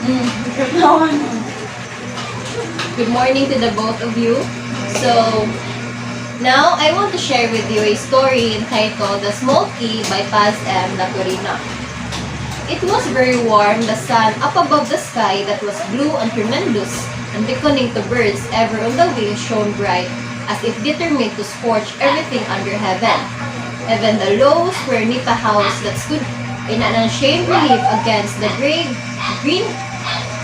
Good morning to the both of you. So, now I want to share with you a story entitled The Small Key by Paz M. Latorina. It was very warm, the sun up above the sky that was blue and tremendous, and beckoning to birds ever on the wing shone bright, as if determined to scorch everything under heaven. Even the low square nipa house that stood in an unashamed relief against the green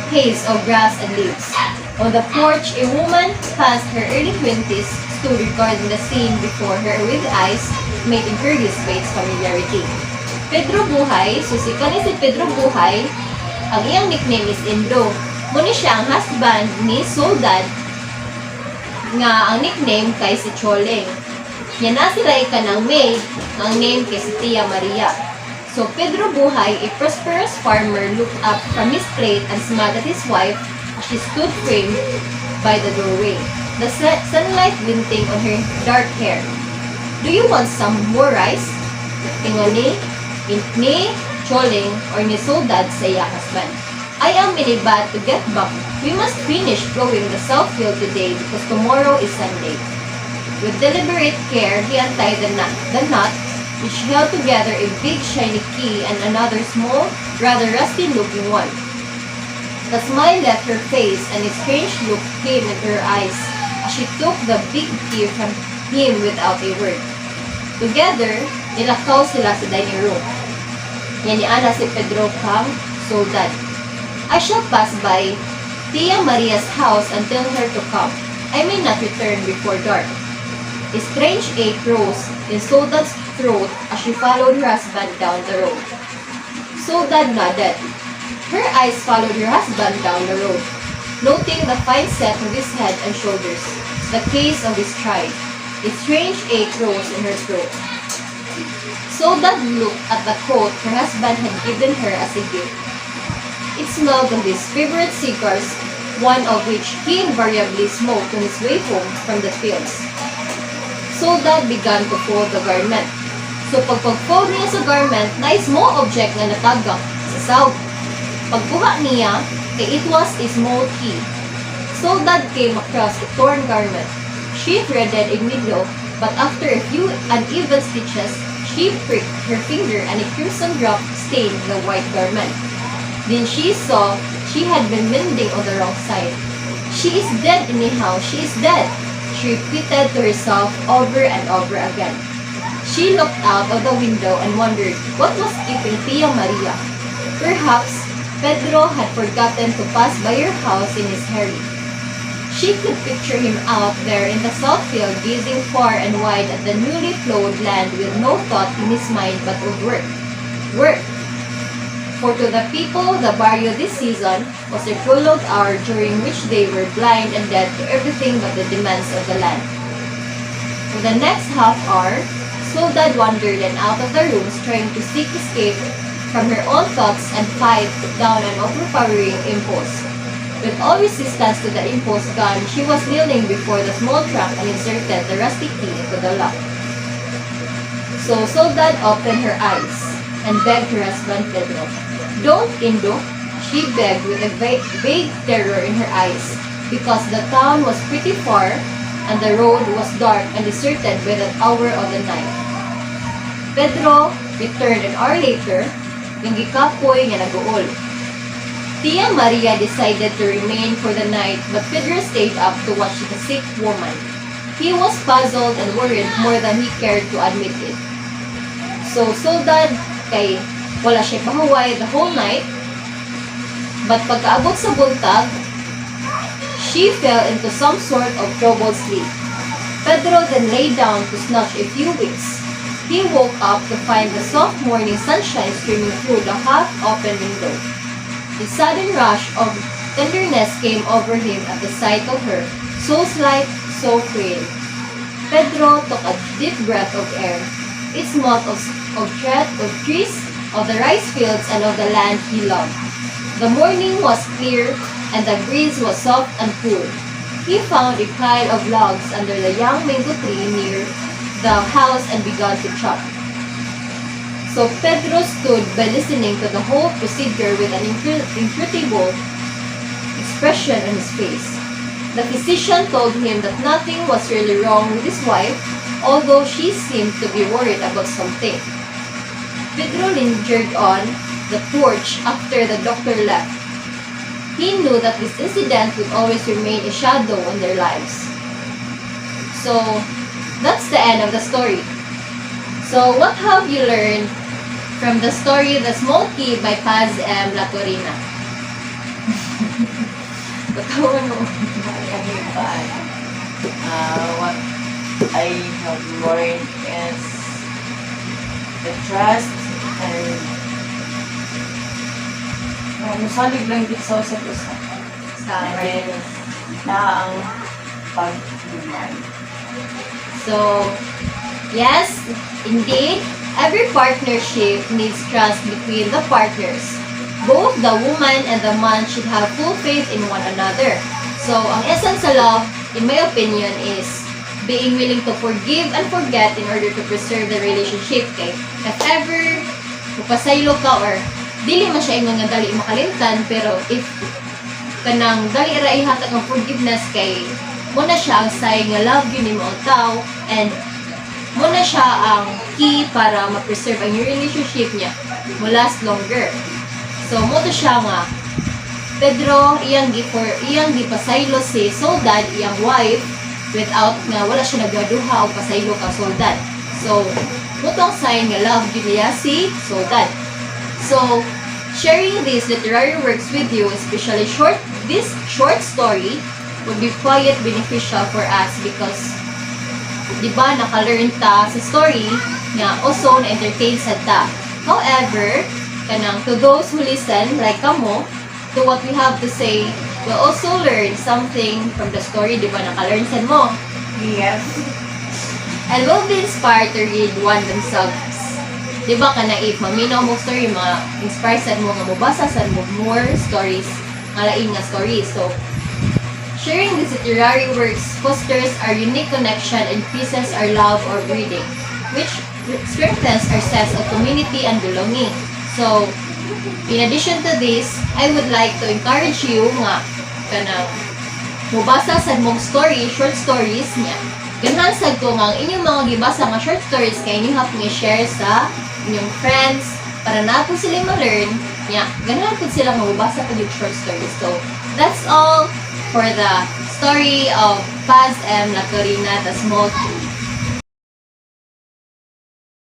haze of grass and leaves. On the porch, a woman past her early 20s stood regarding the scene before her with eyes made incurious by its familiarity. Pedro Buhay, susikan ni si Pedro Buhay, ang iyang nickname is Indo. Muna siya ang husband ni Soldad, nga ang nickname kay si Choleng. Yan na sila ikanang maid, ang name kay si Tia Maria. So Pedro Buhay, a prosperous farmer, looked up from his plate and smiled at his wife as she stood framed by the doorway, the sunlight glinting on her dark hair. "Do you want some more rice?" Ingon ni Choleng or ni Soldad sa iya husband. "I am in a bad to get back. We must finish plowing the south field today because tomorrow is Sunday." With deliberate care, he untied the knot, which held together a big shiny key and another small, rather rusty-looking one. The smile left her face and a strange look came into her eyes as she took the big key from him without a word. Together, nilakaw sila sa dining room. Yan ni Ana si Pedro kang Soldad. "I shall pass by Tia Maria's house and tell her to come. I may not return before dark." A strange ache rose in Soldad's throat as she followed her husband down the road. Soldad nodded. Her eyes followed her husband down the road, noting the fine set of his head and shoulders, the case of his stride. A strange ache rose in her throat. Soldad looked at the coat her husband had given her as a gift. It smelled of his favorite cigars, one of which he invariably smoked on his way home from the fields. Soldad began to fold the garment. So pagpag-fold niya sa garment, na small object na natagak sa sahog. Pagbuha niya, it was a small key. Soldad came across a torn garment. She threaded a needle, but after a few uneven stitches, she pricked her finger and a crimson drop stained the white garment. Then she saw she had been mending on the wrong side. "She is dead anyhow, she is dead," she repeated to herself over and over again. She looked out of the window and wondered what was keeping Tia Maria. Perhaps Pedro had forgotten to pass by her house in his hurry. She could picture him out there in the south field gazing far and wide at the newly plowed land with no thought in his mind but of work. Work! For to the people, the barrio this season was a prolonged hour during which they were blind and dead to everything but the demands of the land. For the next half hour, Soldad wandered in out of the rooms trying to seek escape from her own thoughts and fight down an overpowering impulse. With all resistance to the impulse gone, she was kneeling before the small trunk and inserted the rusty key into the lock. So Soldad opened her eyes and begged her husband Pedro. "Don't, Indo," she begged with a vague terror in her eyes, because the town was pretty far and the road was dark and deserted by that hour of the night. Pedro returned an hour later, yung gikapoy nga nag-uol. Tia Maria decided to remain for the night, but Pedro stayed up to watch the sick woman. He was puzzled and worried more than he cared to admit it. So Soldad kay wala siya pahuway the whole night, but pagkaabot sa buntag, she fell into some sort of troubled sleep. Pedro then lay down to snatch a few winks. He woke up to find the soft morning sunshine streaming through the half-open window. A sudden rush of tenderness came over him at the sight of her, so slight, so frail. Pedro took a deep breath of air. It smelled of trees, of the rice fields, and of the land he loved. The morning was clear, and the breeze was soft and cool. He found a pile of logs under the young mango tree near the house and began to chop. So Pedro stood by listening to the whole procedure with an inscrutable expression on his face. The physician told him that nothing was really wrong with his wife, although she seemed to be worried about something. Pedro lingered on the porch after the doctor left. He knew that this incident would always remain a shadow on their lives. So, that's the end of the story. So, what have you learned from the story The Small Key by Paz M. Latorina? Patawa mo. What I have learned is the trust and musalig lang din sa usap usa. And then, na ang pagdumay. So, yes, indeed, every partnership needs trust between the partners. Both the woman and the man should have full faith in one another. So, ang essence sa love, in my opinion, is being willing to forgive and forget in order to preserve the relationship. Kay, if ever, upasaylo ka or dili man siya ingon nga dali makalimtan, pero if kanang dali ra ihatag ang forgiveness kay mo na siya ang sign nga love yun ni mo ang tao, and mo na siya ang key para ma-preserve ang your relationship niya mo last longer. So mo to siya nga Pedro iyang gipasaylo si Soldad iyang wife without nga wala siya nagaduha o pasaylo ka Soldad. So mo tong sign nga love yun niya si Soldad. So, sharing these literary works with you, especially this short story, would be quite beneficial for us because, di ba, naka-learn ta sa story nga also na-entertain sa ta. However, to those who listen, like kamo, to what we have to say, will also learn something from the story, di ba, naka-learn sa mo. Yes. And will be inspired to read one themselves. Di ba ka na if maminaw mo story, ma-inspire sa mo nga mabasa sa mo more stories, nga lain nga stories. So, sharing these literary works fosters our unique connection and increases our love or breeding, which strengthens our sense of community and belonging. So, in addition to this, I would like to encourage you nga kanang mabasa sa mong story, short stories niya. Ganhansag ko nga ang inyong mga gibasa nga short stories kay inyo hapong i-share sa inyong friends para na po sila ma-learn niya. Ganahan po sila mabasa po yung short stories. So, that's all for the story of Paz M. Latorina, The Small Key.